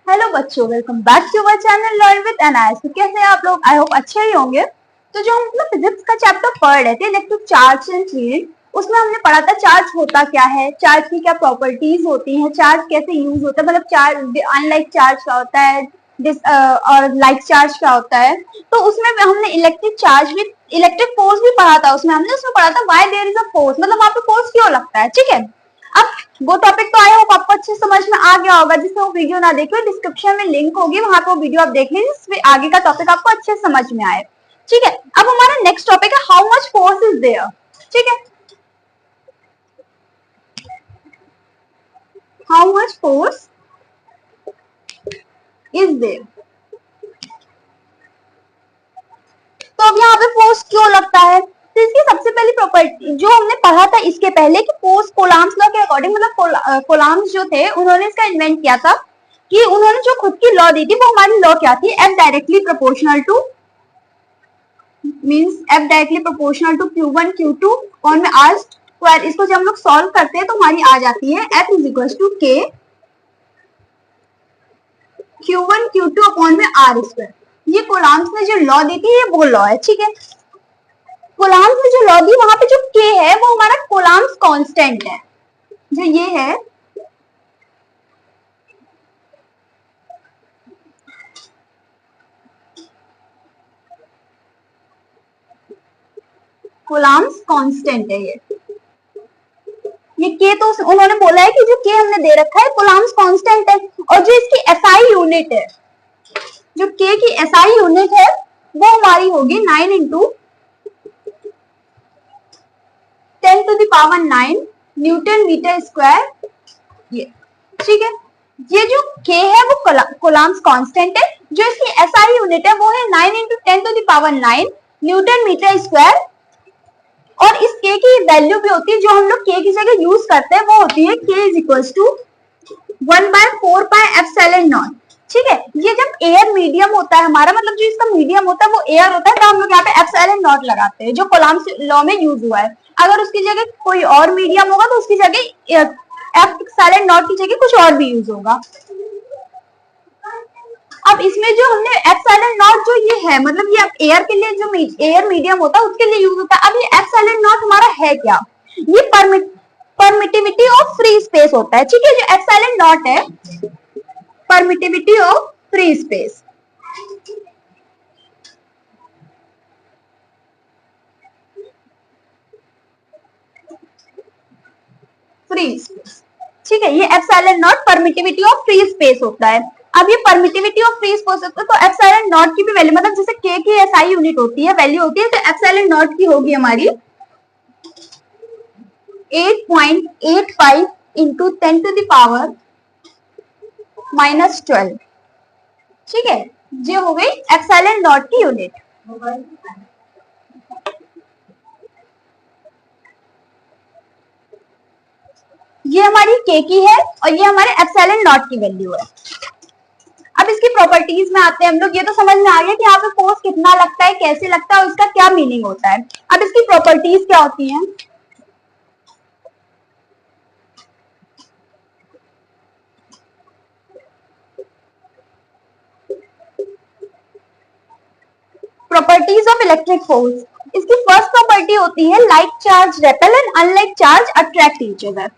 Hello बच्चों, welcome back to our channel learn with NIS. तो कैसे हैं आप लोग? आई होप अच्छे ही होंगे। तो जो हम अपना फिजिक्स का चैप्टर पढ़ रहे थे इलेक्ट्रिक चार्ज एंड फील्ड, उसमें हमने पढ़ा था चार्ज होता क्या है, चार्ज की क्या प्रॉपर्टीज होती हैं, चार्ज कैसे यूज होता है, मतलब चार्ज अनलाइक चार्ज क्या होता है, और लाइक चार्ज क्या होता है। तो उसमें हमने इलेक्ट्रिक चार्ज भी, इलेक्ट्रिक फोर्स भी पढ़ा था। उसमें पढ़ा था why there is a force, मतलब वहां पे फोर्स क्यों लगता है। ठीक है, अब वो टॉपिक तो आया होगा, आपको अच्छे समझ में आ गया होगा। जिससे वो वीडियो ना देखे, डिस्क्रिप्शन में लिंक होगी, वहां पे वो वीडियो आप देख लीजिए, जिससे आगे का टॉपिक आपको अच्छे समझ में आए। ठीक है, अब हमारा नेक्स्ट टॉपिक है how much force is there. ठीक है, how much force is there. तो अब यहाँ पे फोर्स क्यों लगता है, तो इसकी सबसे पहली प्रॉपर्टी जो हमने पढ़ा था इसके पहले कि फोर्स कोलाम्स लॉ के अकॉर्डिंग, मतलब कोलाम्स जो थे उन्होंने इसका इन्वेंट किया था, कि उन्होंने जो खुद की लॉ दी थी वो हमारी लॉ क्या थी, F directly proportional to means F directly proportional to Q1 Q2 और में आर स्क्वायर। इसको जब हम लोग सॉल्व करते हैं तो हमारी आ जाती है एफ इज इक्वल टू के Q1 Q2 अपॉन में आर स्क्वायर। ये कोलाम्स ने जो लॉ दी थी ये वो लॉ है। ठीक है, कोलाम्स ने जो लॉ दी वहां पे जो के है वो हमारा कोलाम्स कांस्टेंट है। जो ये है कोलाम्स कांस्टेंट है। ये के तो उन्होंने बोला है कि जो के हमने दे रखा है कोलाम्स कांस्टेंट है, और जो इसकी एसआई यूनिट है, जो के की एसआई यूनिट है वो हमारी होगी 9 इंटू 10⁻⁹ न्यूटन मीटर स्क्वायर। ये ठीक है, ये जो के है वो कोलाम्स कांस्टेंट है, जो इसकी एसआई यूनिट है वो है 9 इंटू 10⁻⁹ न्यूटन मीटर स्क्वायर। और इस के की वैल्यू भी होती है, जो हम लोग के की जगह यूज करते हैं, वो होती है के इज इक्वल टू 1/4πε0। ठीक है, ये जब एयर मीडियम होता है हमारा, मतलब जो इसका मीडियम होता है वो एयर होता है, तो हम लोग यहाँ पे एप्सिलॉन लगाते हैं, जो कोलम्स लॉ में यूज हुआ है। अगर उसकी जगह कोई और मीडियम होगा तो उसकी जगह एप्सिलॉन की जगह कुछ और भी यूज होगा। अब इसमें जो हमने एप्सिलॉन नॉट जो ये है, मतलब ये एयर के लिए जो एयर मीडियम होता है उसके लिए यूज होता है। अब ये एप्सिलॉन नॉट हमारा है क्या, ये परमिटिविटी ऑफ फ्री स्पेस होता है। ठीक है, जो एप्सिलॉन नॉट है permittivity of free space. Free space, ठीक है, ये epsilon not permittivity of free space होता है। अब ये परमिटिविटी ऑफ फ्री स्पेस होता है, तो एप्सिलॉन नॉट की भी वैल्यू, मतलब जैसे के की एसआई यूनिट होती है, वैल्यू होती है, तो एप्सिलॉन नॉट की होगी हमारी 8.85 इंटू 10⁻⁻12। ठीक है, ये हो गई एप्सिलॉन नॉट की यूनिट। ये हमारी के की है और ये हमारे एप्सिलॉन नॉट की वैल्यू है। अब इसकी प्रॉपर्टीज में आते हैं हम लोग। ये तो समझ में आ गया कि यहाँ पे फोर्स कितना लगता है, कैसे लगता है और इसका क्या मीनिंग होता है। अब इसकी प्रॉपर्टीज क्या होती हैं। प्रॉपर्टीज ऑफ इलेक्ट्रिक फोर्स, इसकी फर्स्ट प्रॉपर्टी होती है like charge repel and unlike charge attract each other.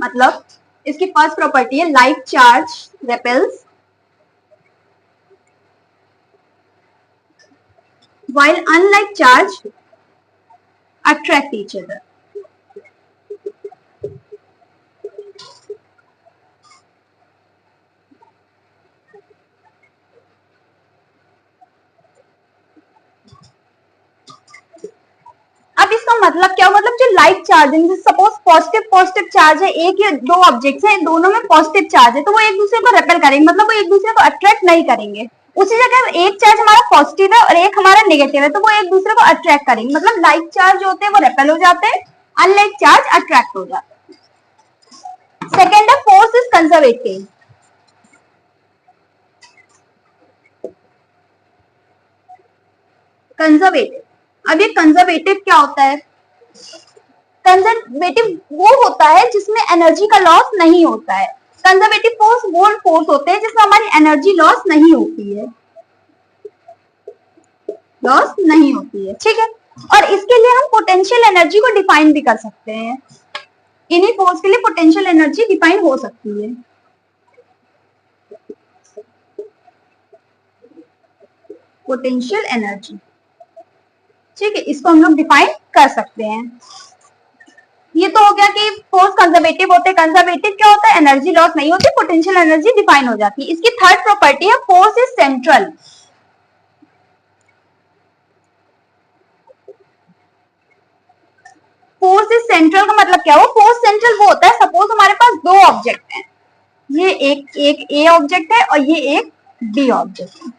मतलब इसकी फर्स्ट प्रॉपर्टी है like charge repels while unlike charge attract each other। अब इसका मतलब क्या, मतलब जो like charging, suppose positive positive charge है, एक या दो ऑब्जेक्ट्स हैं, दोनों में पॉजिटिव चार्ज है, तो वो एक दूसरे को रेपेल करेंगे, मतलब वो एक दूसरे को अट्रैक्ट नहीं करेंगे। उसी जगह एक चार्ज हमारा पॉजिटिव है और एक हमारा नेगेटिव है, तो वो एक दूसरे को अट्रैक्ट करेंगे, मतलब लाइक चार्ज होते हैं वो रेपेल हो जाते हैं, अनलाइक चार्ज अट्रैक्ट हो जाते हैं। सेकेंड है फोर्स इज कंजर्वेटिव। कंजर्वेटिव, अब ये कंजर्वेटिव क्या होता है। कंजर्वेटिव वो होता है जिसमें एनर्जी का लॉस नहीं होता है। कंजर्वेटिव फोर्स वो फोर्स होते हैं जिसमें हमारी एनर्जी लॉस नहीं होती है, लॉस नहीं होती है, ठीक है। और इसके लिए हम पोटेंशियल एनर्जी को डिफाइन भी कर सकते हैं, इन्हीं फोर्स के लिए पोटेंशियल एनर्जी डिफाइन हो सकती है। पोटेंशियल एनर्जी, ठीक है, इसको हम लोग डिफाइन कर सकते हैं। ये तो हो गया कि फोर्स कंजर्वेटिव होते हैं। कंजर्वेटिव क्या होता है, एनर्जी लॉस नहीं होती, पोटेंशियल एनर्जी डिफाइन हो जाती है। इसकी थर्ड प्रॉपर्टी है force is central. Force is central का मतलब क्या हो, फोर्स सेंट्रल वो होता है, सपोज हमारे पास दो ऑब्जेक्ट हैं, ये एक ए ऑब्जेक्ट है और ये एक बी ऑब्जेक्ट है।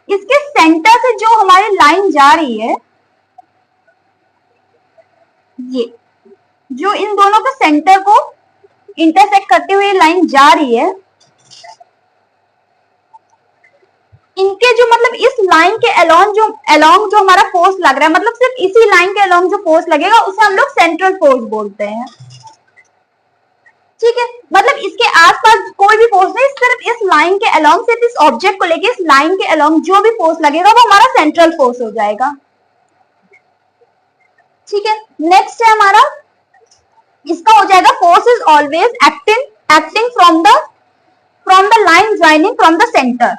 इसके सेंटर से जो हमारी लाइन जा रही है, ये जो इन दोनों के सेंटर को इंटरसेक्ट करते हुए लाइन जा रही है, इनके जो मतलब इस लाइन के अलोंग जो हमारा फोर्स लग रहा है, मतलब सिर्फ इसी लाइन के अलोंग जो फोर्स लगेगा उसे हम लोग सेंट्रल फोर्स बोलते हैं, ठीक है। मतलब इसके आसपास कोई भी फोर्स नहीं, सिर्फ इस लाइन के अलोंग, सिर्फ इस ऑब्जेक्ट को लेके इस लाइन के अलोंग जो भी फोर्स लगेगा वो हमारा सेंट्रल फोर्स हो जाएगा, ठीक है। नेक्स्ट है हमारा, इसका हो जाएगा force is always acting from the line joining from the centre.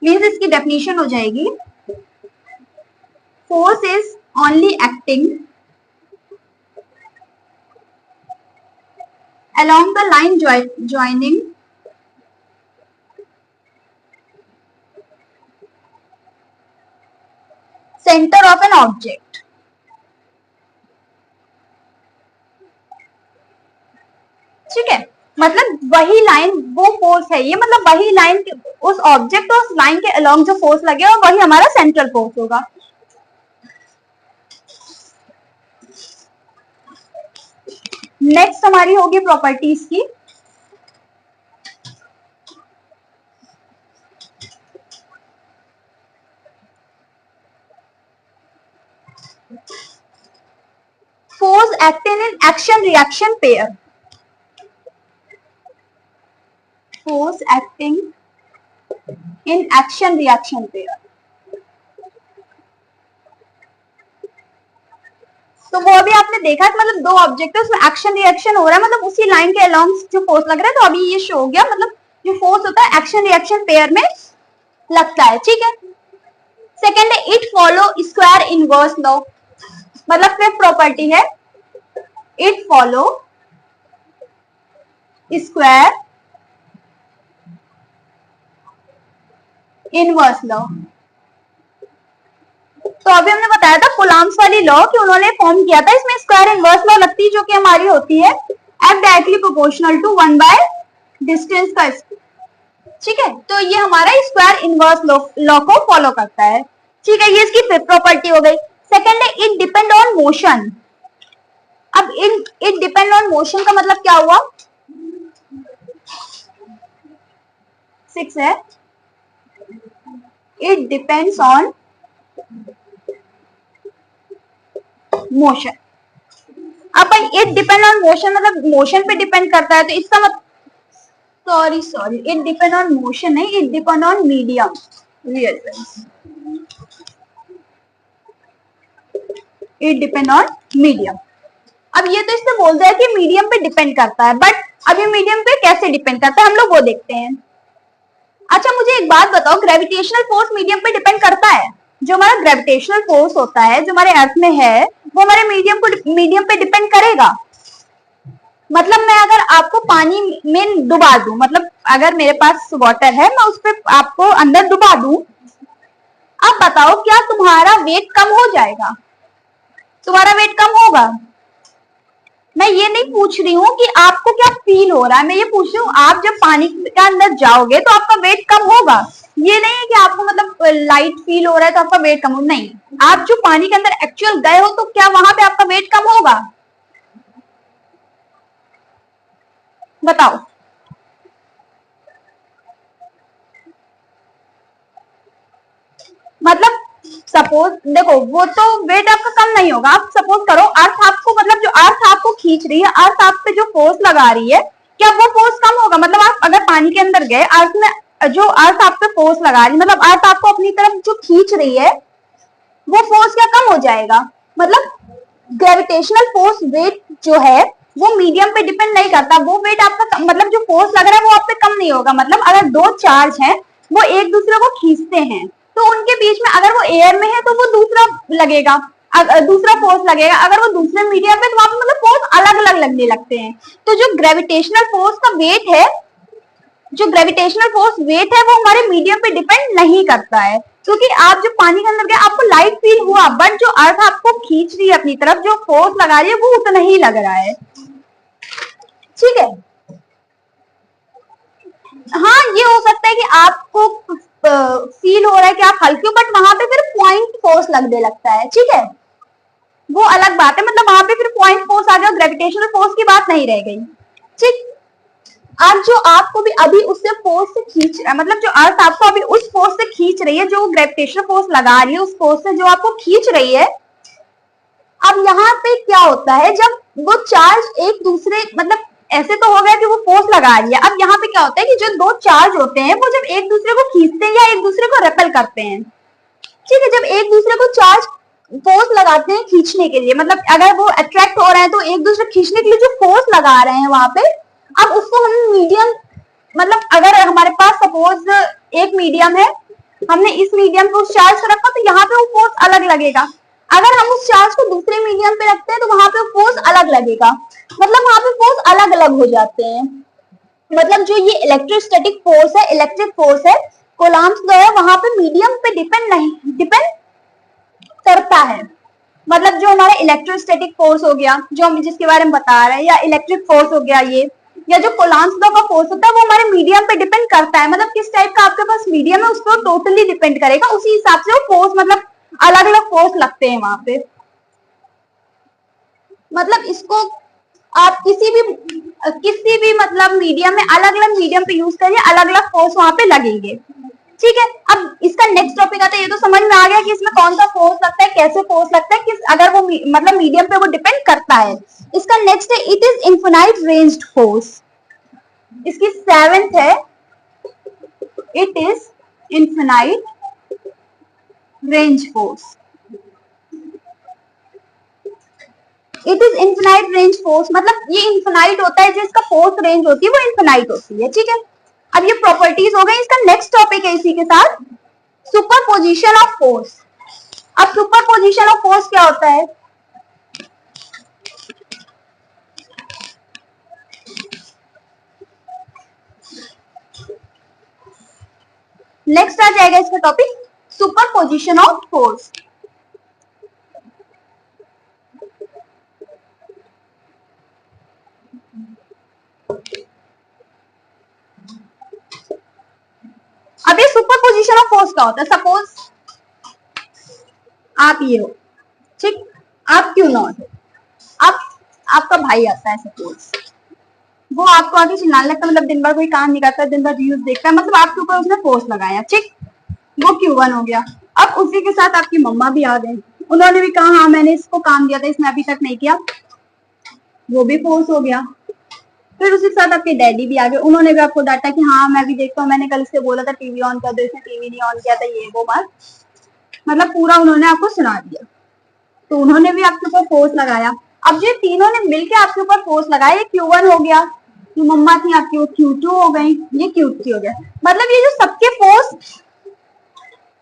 Means इसकी डेफिनेशन हो जाएगी, force is only acting along the line joining center of an object, ठीक है। मतलब वही लाइन वो फोर्स है, ये मतलब वही लाइन उस ऑब्जेक्ट और उस लाइन के अलोंग जो फोर्स लगेगा वही हमारा सेंट्रल फोर्स होगा। नेक्स्ट हमारी होगी प्रॉपर्टीज की, force acting in action reaction pair. Force acting in action reaction pair, तो वो अभी आपने देखा कि मतलब दो ऑब्जेक्ट है, उसमें एक्शन रिएक्शन हो रहा है, मतलब उसी लाइन के अलोंग जो फोर्स लग रहा है, तो अभी ये शो हो गया, मतलब जो फोर्स होता है एक्शन रिएक्शन पेयर में लगता है, ठीक है। सेकेंड है it follow square inverse law, मतलब फिफ्थ प्रॉपर्टी है it follow square inverse law. तो अभी हमने बताया था कुलाम्स वाली लॉ कि उन्होंने फॉर्म किया था, इसमें स्क्वायर इनवर्स लॉ लगती है, जो कि हमारी होती है एफ डायरेक्टली प्रोपोर्शनल टू 1/डिस्टेंस का स्क्वायर, ठीक है। तो ये हमारा स्क्वायर इनवर्स लॉ को फॉलो करता है, ठीक है। ये इसकी फिफ्थ प्रॉपर्टी हो गई। सेकंड है इट डिपेंड ऑन मोशन। अब इट डिपेंड ऑन मोशन का मतलब क्या हुआ, 6 है इट डिपेंड्स ऑन मोशन। अब भाई इट डिपेंड ऑन मोशन मतलब मोशन पे डिपेंड करता है, तो इसका मतलब sorry it depend on motion नहीं, it depend on medium, real it depend on medium. अब ये तो इससे बोल दिया कि मीडियम पे डिपेंड करता है, बट अभी मीडियम पे कैसे डिपेंड करता है हम लोग वो देखते हैं। अच्छा मुझे एक बात बताओ, ग्रेविटेशनल फोर्स मीडियम पे डिपेंड करता है? जो हमारा ग्रेविटेशनल फोर्स होता है जो हमारे अर्थ में है वो हमारे मीडियम पे डिपेंड करेगा। मतलब मैं अगर आपको पानी में डुबा दूं, मतलब अगर मेरे पास वाटर है मैं उस पर आपको अंदर डुबा दूं, अब बताओ क्या तुम्हारा वेट कम हो जाएगा? तुम्हारा वेट कम होगा? मैं ये नहीं पूछ रही हूँ कि आपको क्या फील हो रहा है, मैं ये पूछ रही हूँ आप जब पानी के अंदर जाओगे तो आपका वेट कम होगा। ये नहीं है कि आपको मतलब लाइट फील हो रहा है तो आपका वेट कम हो, नहीं, आप जो पानी के अंदर एक्चुअल गए हो तो क्या वहां पे आपका वेट कम होगा? बताओ। मतलब सपोज देखो वो तो वेट आपका कम नहीं होगा। आप सपोज करो अर्थ आपको मतलब जो अर्थ आपको खींच रही है, अर्थ आप पे जो फोर्स लगा रही है क्या वो फोर्स कम होगा? मतलब आप अगर पानी के अंदर गए, अर्थ में जो अर्थ आप पे फोर्स लगा रही, मतलब अर्थ आपको अपनी तरफ जो खींच रही है, वो फोर्स क्या कम हो जाएगा? मतलब ग्रेविटेशनल फोर्स वेट जो है वो मीडियम पे डिपेंड नहीं करता, वो वेट आपका मतलब जो फोर्स लग रहा है वो आप पे कम नहीं होगा। मतलब अगर दो चार्ज हैं वो एक दूसरे को खींचते हैं तो उनके बीच में अगर वो एयर में है तो वो दूसरा लगेगा, दूसरा फोर्स लगेगा। अगर वो दूसरे मीडियम पे तो वहां पे मतलब फोर्स अलग अलग लगने लगते हैं। तो जो ग्रेविटेशनल फोर्स का वेट है, जो ग्रेविटेशनल फोर्स वेट है वो हमारे मीडियम पे डिपेंड नहीं करता है, क्योंकि आप जब पानी के अंदर गए आपको लाइट फील हुआ, बट जो अर्थ आपको खींच रही है अपनी तरफ, जो फोर्स लगा रही है वो उतना ही लग रहा है। ठीक है, हाँ ये हो सकता है कि आपको फील हो रहा है कि आप हल्के हो, बट वहां पे फिर पॉइंट फोर्स लगने लगता है। ठीक है, वो अलग बात है, मतलब वहां पे फिर पॉइंट फोर्स आ गया, ग्रेविटेशनल फोर्स की बात नहीं रह गई। ठीक, आज जो आपको भी अभी उससे फोर्स से खींच रहा है, मतलब जो अर्थ आपको अभी उस फोर्स से खींच रही है, जो ग्रेविटेशनल फोर्स लगा रही है, उस फोर्स से जो आपको खींच रही है। अब यहाँ पे क्या होता है, जब वो चार्ज एक दूसरे, मतलब ऐसे तो हो गया कि वो फोर्स लगा रही है, अब यहाँ पे क्या होता है कि जो दो चार्ज होते हैं वो जब एक दूसरे को खींचते हैं या एक दूसरे को रेपेल करते हैं। ठीक है, जब एक दूसरे को चार्ज फोर्स लगाते हैं खींचने के लिए, मतलब अगर वो अट्रैक्ट हो रहे हैं तो एक दूसरे खींचने के लिए जो फोर्स लगा रहे हैं वहां पे, अब उसको हम मीडियम, मतलब अगर हमारे पास सपोज एक मीडियम है, हमने इस मीडियम पे उस चार्ज को रखा तो यहाँ पे वो फोर्स अलग लगेगा। अगर हम उस चार्ज को दूसरे मीडियम पे रखते हैं तो वहां पे फोर्स अलग लगेगा, मतलब वहां पे फोर्स अलग अलग हो जाते हैं। मतलब जो ये इलेक्ट्रोस्टैटिक फोर्स है, इलेक्ट्रिक फोर्स है, कोलॉम्ब्स जो है वहां पे मीडियम पे डिपेंड करता है। मतलब जो हमारा इलेक्ट्रोस्टैटिक फोर्स हो गया, जो हम जिसके बारे में बता रहे हैं, या इलेक्ट्रिक फोर्स हो गया ये, या जो कोलॉम्ब्स लॉ का फोर्स होता है वो हमारे मीडियम पे डिपेंड करता है। मतलब किस टाइप का आपके पास मीडियम है उस पर टोटली डिपेंड करेगा, उसी हिसाब से वो फोर्स, मतलब अलग अलग फोर्स लगते हैं वहां पे। मतलब इसको आप किसी भी मतलब मीडियम में अलग अलग मीडियम पे यूज करिए, अलग अलग फोर्स वहां पे लगेंगे। ठीक है, अब इसका नेक्स्ट टॉपिक आता है, ये तो समझ में आ गया कि इसमें कौन सा फोर्स लगता है, कैसे फोर्स लगता है, किस अगर वो मतलब मीडियम पे वो डिपेंड करता है। इसका नेक्स्ट है it is infinite ranged force. इसकी सेवेंथ है it is infinite range force. It is infinite range force, मतलब ये इनफिनाइट होता है, जो इसका फोर्स रेंज होती है वो इनफिनाइट होती है। ठीक है, अब ये प्रॉपर्टीज हो गई। इसका नेक्स्ट टॉपिक है इसी के साथ सुपरपोजिशन ऑफ फोर्स। अब सुपरपोजिशन ऑफ फोर्स क्या होता है? नेक्स्ट आ जाएगा इसका टॉपिक सुपरपोजिशन ऑफ फोर्स। अब ये सुपरपोजिशन ऑफ फोर्स क्या होता है? सपोज आप ये हो, ठीक, आप क्यों नॉट हो, आप आपका भाई आता है सपोज, वो आपको आगे चिल्लाने लगता है, मतलब दिन भर कोई काम नहीं करता, दिन भर रील्स देखता है, मतलब आपके ऊपर उसने फोर्स लगाया, ठीक, वो Q1 हो गया। अब उसी के साथ आपकी मम्मा भी आ गई, उन्होंने भी कहा हाँ मैंने इसको काम दिया था, इसने अभी तक नहीं किया, वो भी फोर्स हो गया। फिर उसी के साथ आपके डैडी भी आ गए, उन्होंने भी आपको डांटा कि हाँ मैं भी देखता हूँ, मैंने कल इससे बोला था टीवी ऑन कर दो, इसने टीवी नहीं ऑन किया था, ये वो बात, मतलब पूरा उन्होंने आपको सुना दिया, तो उन्होंने भी आपके ऊपर फोर्स लगाया। अब जो तीनों ने मिलकर आपके ऊपर फोर्स लगाया, ये Q1 हो गया, जो मम्मा थी आपकी वो Q2 हो गई, ये Q3 हो गया। मतलब ये जो सबके फोर्स,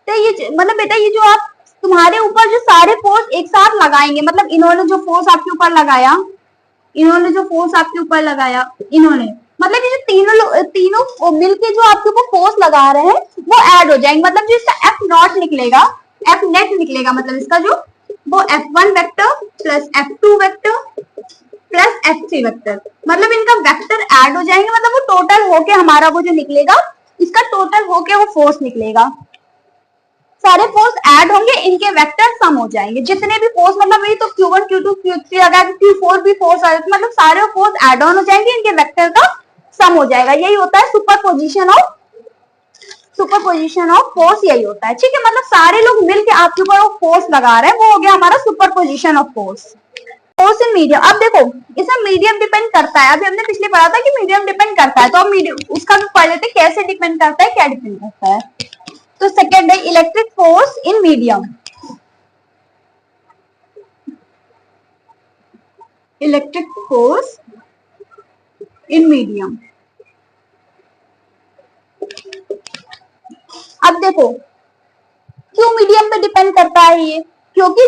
तो ये मतलब बेटा ये जो आप तुम्हारे ऊपर जो सारे फोर्स एक साथ लगाएंगे, मतलब इन्होंने जो फोर्स आपके ऊपर लगाया, इन्होंने जो फोर्स आपके ऊपर लगाया, इन्होंने, मतलब ये जो तीनों मिलके जो आपके ऊपर फोर्स लगा रहे हैं वो ऐड हो जाएंगे। मतलब जो इसका F नॉट निकलेगा, F नेट निकलेगा, मतलब इसका जो वो F1 vector plus F2 vector plus F3 vector, मतलब इनका वेक्टर ऐड हो जाएंगे, मतलब वो टोटल होके हमारा वो जो निकलेगा, इसका टोटल होके वो फोर्स निकलेगा। सारे फोर्स ऐड होंगे, इनके वेक्टर सम हो जाएंगे, जितने भी फोर्स, मतलब ये तो Q1 Q2 Q3 अगर Q4 भी फोर्स आए तो मतलब सारे फोर्स ऐड ऑन हो जाएंगे, इनके वेक्टर का सम हो जाएगा। यही होता है सुपरपोजिशन ऑफ फोर्स, यही होता है। ठीक है, मतलब सारे लोग मिलके आपके ऊपर वो फोर्स लगा रहे हैं, वो हो गया हमारा superposition of force. Force in medium, अब देखो इसमें मीडियम डिपेंड करता है, अभी हमने पिछले पढ़ा था कि मीडियम डिपेंड करता है, तो अब मीडियम उसका भी पढ़ लेते कैसे डिपेंड करता है, क्या डिपेंड करता है। तो सेकेंड है electric force in medium, electric force in medium. अब देखो क्यों मीडियम पे डिपेंड करता है ये, क्योंकि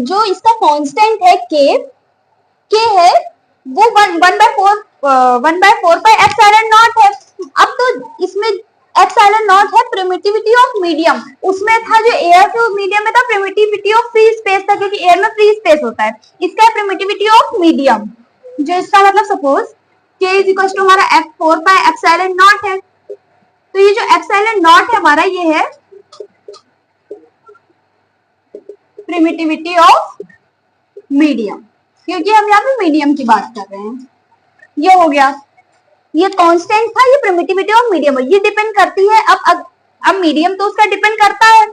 जो इसका कांस्टेंट है के है वो 1/4 पाई एप्सिलॉन नॉट है। अब तो इसमें एप्सिलॉन नॉट है प्रिमिटिविटी ऑफ मीडियम, उसमें था जो एयर के मीडियम में था प्रिमिटिविटी ऑफ फ्री स्पेस था, क्योंकि एयर में फ्री स्पेस होता है। इसका है प्रिमिटिविटी ऑफ मीडियम, जो इसका मतलब सपोज के इज इक्वल टू हमारा 4 पाई एप्सिलॉन नॉट है, तो ये जो एप्सिलॉन नॉट है हमारा ये है प्रिमिटिविटी ऑफ मीडियम, क्योंकि हम यहाँ पे मीडियम की बात कर रहे हैं। ये हो गया, ये कांस्टेंट था, ये प्रिमिटिविटी ऑफ मीडियम है, ये डिपेंड करती है। अब मीडियम तो उसका डिपेंड करता है।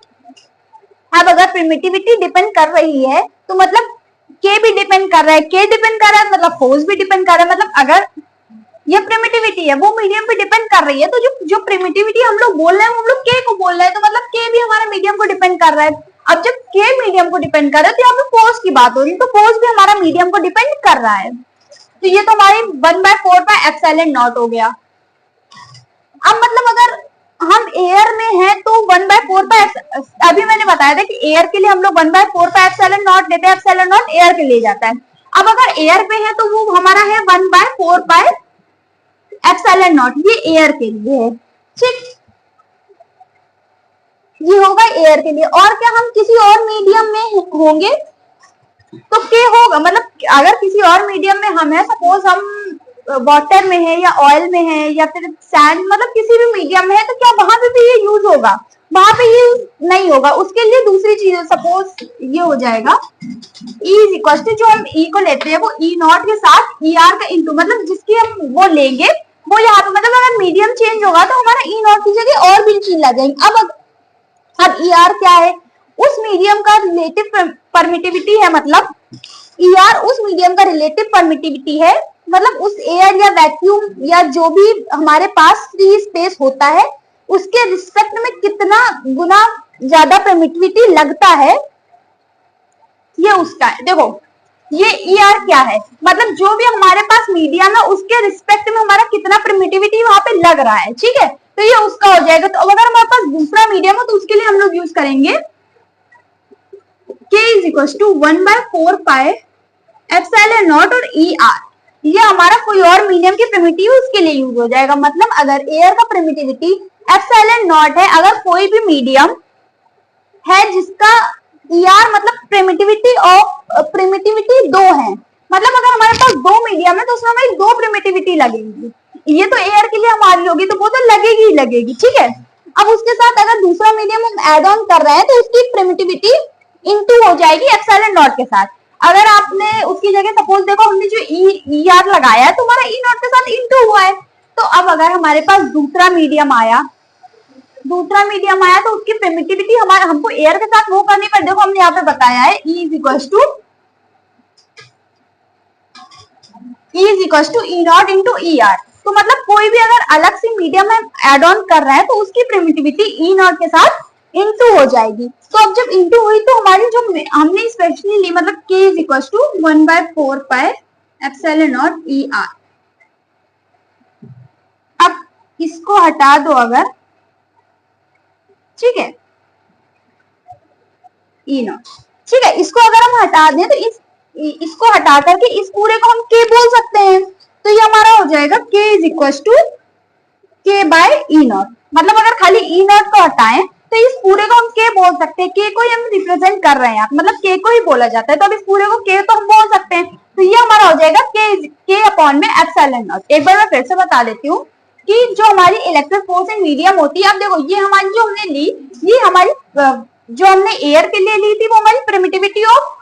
अब अगर प्रिमिटिविटी डिपेंड कर रही है तो मतलब के भी डिपेंड कर रहा है, के डिपेंड कर रहा है मतलब फोर्स भी डिपेंड कर रहा है। मतलब अगर ये प्रिमिटिविटी है वो मीडियम पे डिपेंड कर रही है, तो जो प्रिमिटिविटी हम लोग बोल रहे हैं हम लोग के को बोल रहे हैं, तो मतलब के भी हमारा मीडियम को डिपेंड कर रहा है। अब जब के मीडियम को डिपेंड कर रहा है तो यहाँ पे फोर्स की बात हो रही है, तो फोर्स भी हमारा मीडियम को डिपेंड कर रहा है। तो ये तो हमारी 1/4 पाई एप्सिलॉन नॉट हो गया। अब मतलब अगर हम एयर में हैं तो 1/4 पाई, अभी मैंने बताया था कि एयर के लिए हम लोग 1/4 पाई एप्सिलॉन नॉट लेते हैं, एप्सिलॉन नॉट एयर के लिए जाता है। अब अगर एयर पे है तो वो हमारा है 1/4 पाई एप्सिलॉन नॉट, ये एयर के लिए है, ठीक, ये होगा एयर के लिए। और क्या हम किसी और मीडियम में होंगे तो के होगा, मतलब अगर किसी और मीडियम में हम है, सपोज हम वाटर में है या ऑयल में है या फिर सैंड, मतलब किसी भी मीडियम में है, तो क्या वहां पे भी ये यूज होगा, वहां पे यूज नहीं होगा। उसके लिए दूसरी चीज, सपोज ये हो जाएगा E इज इक्वल टू, जो हम E को लेते हैं वो E नॉट के साथ ER का इंटू, मतलब जिसकी हम वो लेंगे वो यहाँ पे, मतलब अगर मीडियम चेंज होगा तो हमारा E नॉट की जगह और भी चीज लग जाएंगे। अब ER क्या है, उस मीडियम का रिलेटिव परमिटिविटी है, मतलब ER उस मीडियम का रिलेटिव परमिटिविटी है, मतलब उस एयर या वैक्यूम या जो भी हमारे पास फ्री स्पेस होता है उसके रिस्पेक्ट में कितना गुना ज्यादा परमिटिविटी लगता है, ये उसका है। देखो ये ER क्या है, मतलब जो भी हमारे पास मीडियम है उसके रिस्पेक्ट में हमारा कितना परमिटिविटी वहां पे लग रहा है, ठीक है, तो ये उसका हो जाएगा। तो अगर हमारे पास दूसरा मीडियम हो तो उसके लिए हम लोग यूज करेंगे K is equal to 1/4 pi epsilon naught और ER, ये हमारा कोई और मीडियम की प्रिमिटिव उसके लिए यूज हो जाएगा। मतलब अगर एयर का प्रिमिटिविटी एप्सिलॉन नॉट है, अगर कोई भी मीडियम है जिसका ER मतलब प्रिमिटिविटी 2 है, मतलब अगर हमारे पास 2 मीडियम है तो उसमें हमारी 2 प्रिमिटिविटी लगेगी, ये तो एयर के लिए हमारी होगी तो वो तो लगेगी ही लगेगी, ठीक है। अब उसके साथ अगर दूसरा मीडियम हम एड ऑन कर रहे हैं तो उसकी प्रिमिटिविटी इनटू हो जाएगी एप्सिलॉन नॉट के साथ। अगर आपने उसकी जगह सपोज देखो हमने जो ER लगाया है तो हमारा E नॉट के साथ इनटू हुआ है। तो अब अगर हमारे पास दूसरा मीडियम आया तो उसकी प्रिमिटिविटी हमारा हमको एयर के साथ वो करनी पड़े। देखो हमने यहाँ पे बताया है E is equal to E naught into ER, तो मतलब कोई भी अगर अलग से मीडियम में एड ऑन कर रहा है तो उसकी प्रिमिटिविटी E नॉट के साथ इनटू हो जाएगी। तो अब जब इनटू हुई तो हमारी जो हमने स्पेशली ली, मतलब K is equal to 1/4 pi epsilon naught ER। अब इसको हटा दो अगर, ठीक है, E नॉट, ठीक है, इसको अगर हम हटा दें तो इसको हटा करके इस पूरे को हम K बोल सकते हैं, तो ये हमारा हो जाएगा K is equal to K by E naught. मतलब अगर खाली E नॉट को हटाएं तो इस पूरे को हम K बोल सकते हैं, K को ही हम रिप्रेजेंट कर रहे हैं, मतलब K को ही बोला जाता है, तो अब इस पूरे को K तो हम बोल सकते हैं। तो ये हमारा हो जाएगा K अपॉन में एप्सिलॉन नॉट। एक बार मैं फिर से बता देती हूँ कि जो हमारी इलेक्ट्रिक फोर्स इन मीडियम होती है, अब देखो ये हमारी जो हमने ली, ये हमारी जो हमने एयर के लिए ली थी वो हमारी प्रिमिटिविटी ऑफ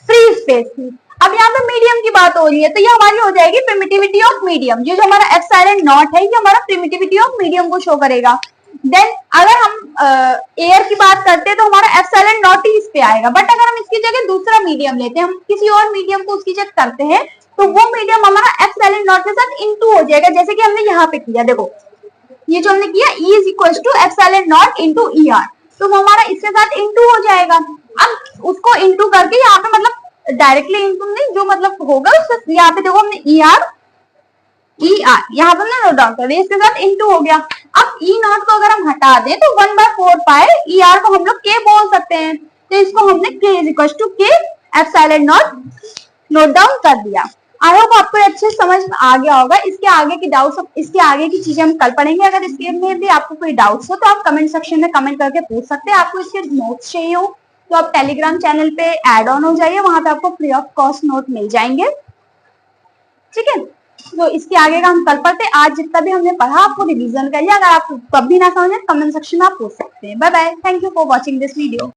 फ्री स्पेस थी। अब यहाँ पे मीडियम की बात हो रही है तो ये हमारी हो जाएगी प्रिमिटिविटी ऑफ मीडियम। ये जो हमारा एप्सिलॉन नॉट है ये हमारा प्रिमिटिविटी ऑफ मीडियम को शो करेगा। देन अगर हम एयर की बात करते हैं तो हमारा एप्सिलॉन नॉट ही इस पे आएगा, बट अगर हम इसकी जगह दूसरा मीडियम लेते हैं, हम किसी और मीडियम को उसकी जगह करते हैं, तो वो मीडियम हमारा एप्सिलॉन नॉट के साथ इनटू हो जाएगा, जैसे कि हमने यहाँ पे किया। देखो ये जो हमने किया E is equal to epsilon naught into E R, तो वो हमारा इसके साथ इंटू हो जाएगा। अब उसको इंटू करके यहाँ पे मतलब डायरेक्टली इंटू नहीं, जो मतलब होगा उससे यहाँ पे देखो हमने ई आर यहाँ पर नोट डाउन कर दिया, इसके साथ इंटू हो गया। अब ई नॉट को अगर हम हटा दें तो 1/4 पाए ई आर को हम लोग के बोल सकते हैं, तो इसको हमने के इज इक्वल टू के एप्सिलॉन नॉट नोट डाउन कर दिया। आई होप आपको अच्छे समझ में आ गया होगा। इसके आगे की डाउट्स, इसके आगे की चीजें हम कल पढ़ेंगे। अगर इसके में भी आपको कोई डाउट्स हो तो आप कमेंट सेक्शन में कमेंट करके पूछ सकते हैं। आपको इसके नोट्स चाहिए हो तो आप टेलीग्राम चैनल पे ऐड ऑन हो जाइए, वहां पे आपको फ्री ऑफ कॉस्ट नोट मिल जाएंगे, ठीक है। तो इसके आगे का हम कल पढ़ते हैं। आज जितना भी हमने पढ़ा आपको रिवीजन करिए, अगर आप तब भी ना समझे कमेंट सेक्शन में आप पूछ सकते हैं। Bye bye, thank you for watching this video.